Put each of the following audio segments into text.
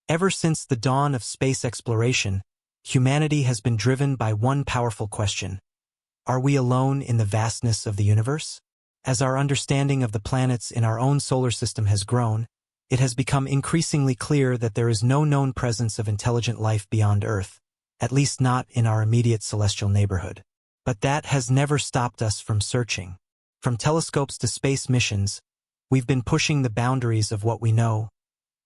Ever since the dawn of space exploration, humanity has been driven by one powerful question. Are we alone in the vastness of the universe? As our understanding of the planets in our own solar system has grown, it has become increasingly clear that there is no known presence of intelligent life beyond Earth, at least not in our immediate celestial neighborhood. But that has never stopped us from searching. From telescopes to space missions, we've been pushing the boundaries of what we know,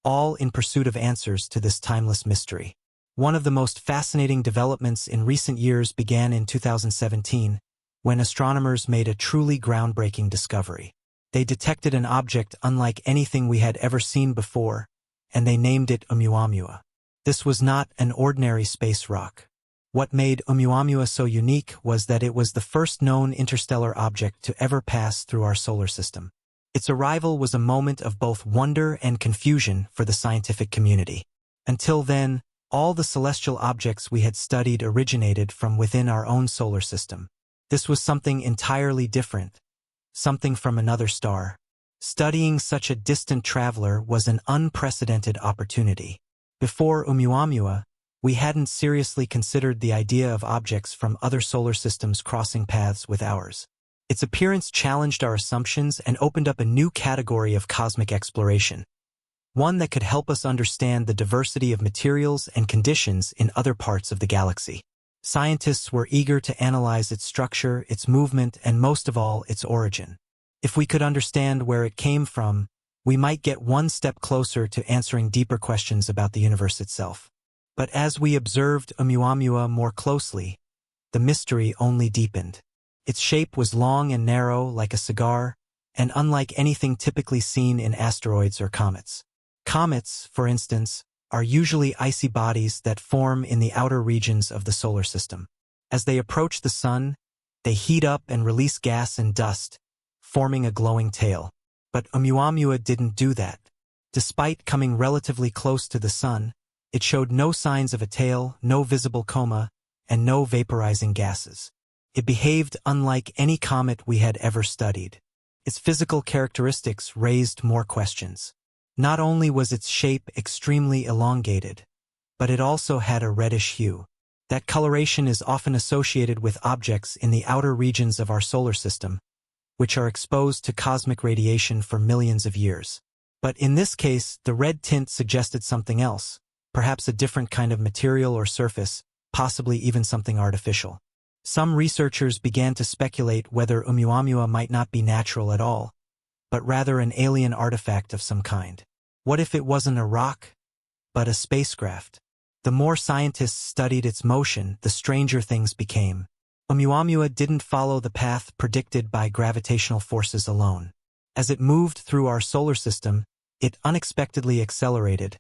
all in pursuit of answers to this timeless mystery. One of the most fascinating developments in recent years began in 2017, when astronomers made a truly groundbreaking discovery. They detected an object unlike anything we had ever seen before, and they named it Oumuamua. This was not an ordinary space rock. What made Oumuamua so unique was that it was the first known interstellar object to ever pass through our solar system. Its arrival was a moment of both wonder and confusion for the scientific community. Until then, all the celestial objects we had studied originated from within our own solar system. This was something entirely different, something from another star. Studying such a distant traveler was an unprecedented opportunity. Before Oumuamua, we hadn't seriously considered the idea of objects from other solar systems crossing paths with ours. Its appearance challenged our assumptions and opened up a new category of cosmic exploration, one that could help us understand the diversity of materials and conditions in other parts of the galaxy. Scientists were eager to analyze its structure, its movement, and most of all, its origin. If we could understand where it came from, we might get one step closer to answering deeper questions about the universe itself. But as we observed Oumuamua more closely, the mystery only deepened. Its shape was long and narrow like a cigar, and unlike anything typically seen in asteroids or comets. Comets, for instance, are usually icy bodies that form in the outer regions of the solar system. As they approach the sun, they heat up and release gas and dust, forming a glowing tail. But Oumuamua didn't do that. Despite coming relatively close to the sun, it showed no signs of a tail, no visible coma, and no vaporizing gases. It behaved unlike any comet we had ever studied. Its physical characteristics raised more questions. Not only was its shape extremely elongated, but it also had a reddish hue. That coloration is often associated with objects in the outer regions of our solar system, which are exposed to cosmic radiation for millions of years. But in this case, the red tint suggested something else, perhaps a different kind of material or surface, possibly even something artificial. Some researchers began to speculate whether Oumuamua might not be natural at all, but rather an alien artifact of some kind. What if it wasn't a rock, but a spacecraft? The more scientists studied its motion, the stranger things became. Oumuamua didn't follow the path predicted by gravitational forces alone. As it moved through our solar system, it unexpectedly accelerated,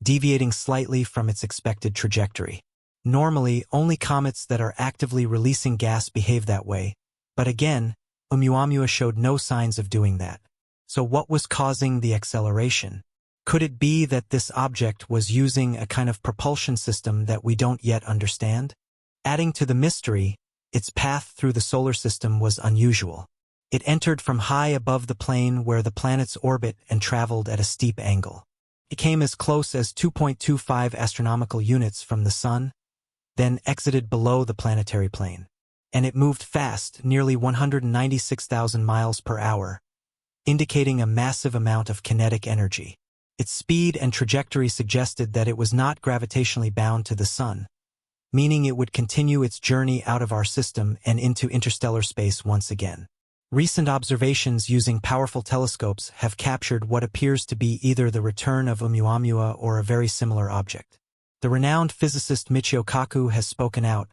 deviating slightly from its expected trajectory. Normally, only comets that are actively releasing gas behave that way, but again, Oumuamua showed no signs of doing that. So what was causing the acceleration? Could it be that this object was using a kind of propulsion system that we don't yet understand? Adding to the mystery, its path through the solar system was unusual. It entered from high above the plane where the planets orbit and traveled at a steep angle. It came as close as 2.25 astronomical units from the Sun, then exited below the planetary plane. And it moved fast, nearly 196,000 miles per hour, indicating a massive amount of kinetic energy. Its speed and trajectory suggested that it was not gravitationally bound to the Sun, meaning it would continue its journey out of our system and into interstellar space once again. Recent observations using powerful telescopes have captured what appears to be either the return of Oumuamua or a very similar object. The renowned physicist Michio Kaku has spoken out,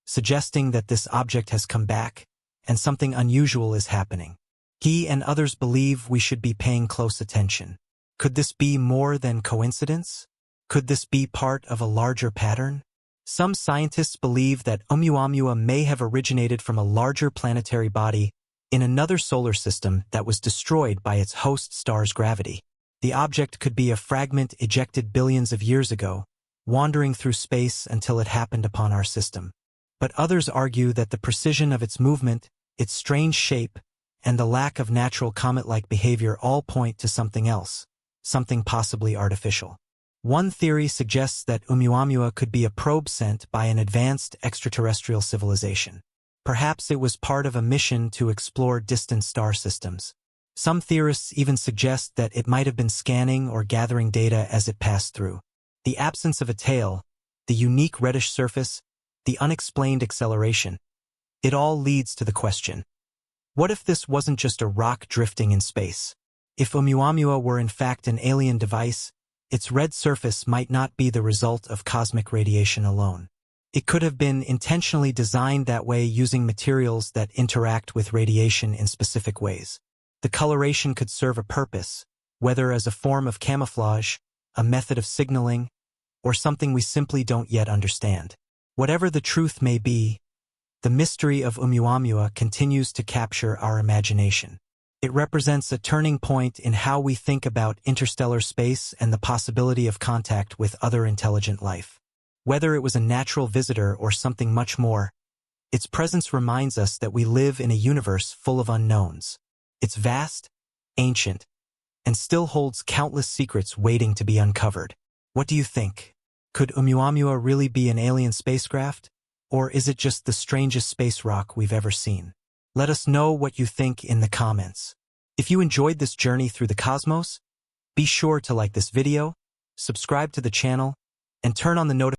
suggesting that this object has come back, and something unusual is happening. He and others believe we should be paying close attention. Could this be more than coincidence? Could this be part of a larger pattern? Some scientists believe that Oumuamua may have originated from a larger planetary body in another solar system that was destroyed by its host star's gravity. The object could be a fragment ejected billions of years ago, wandering through space until it happened upon our system. But others argue that the precision of its movement, its strange shape, and the lack of natural comet-like behavior all point to something else, something possibly artificial. One theory suggests that Oumuamua could be a probe sent by an advanced extraterrestrial civilization. Perhaps it was part of a mission to explore distant star systems. Some theorists even suggest that it might have been scanning or gathering data as it passed through. The absence of a tail, the unique reddish surface, the unexplained acceleration, it all leads to the question: what if this wasn't just a rock drifting in space? If Oumuamua were in fact an alien device, its red surface might not be the result of cosmic radiation alone. It could have been intentionally designed that way using materials that interact with radiation in specific ways. The coloration could serve a purpose, whether as a form of camouflage, a method of signaling, or something we simply don't yet understand. Whatever the truth may be, the mystery of Oumuamua continues to capture our imagination. It represents a turning point in how we think about interstellar space and the possibility of contact with other intelligent life. Whether it was a natural visitor or something much more, its presence reminds us that we live in a universe full of unknowns. It's vast, ancient, and still holds countless secrets waiting to be uncovered. What do you think? Could Oumuamua really be an alien spacecraft? Or is it just the strangest space rock we've ever seen? Let us know what you think in the comments. If you enjoyed this journey through the cosmos, be sure to like this video, subscribe to the channel, and turn on the notifications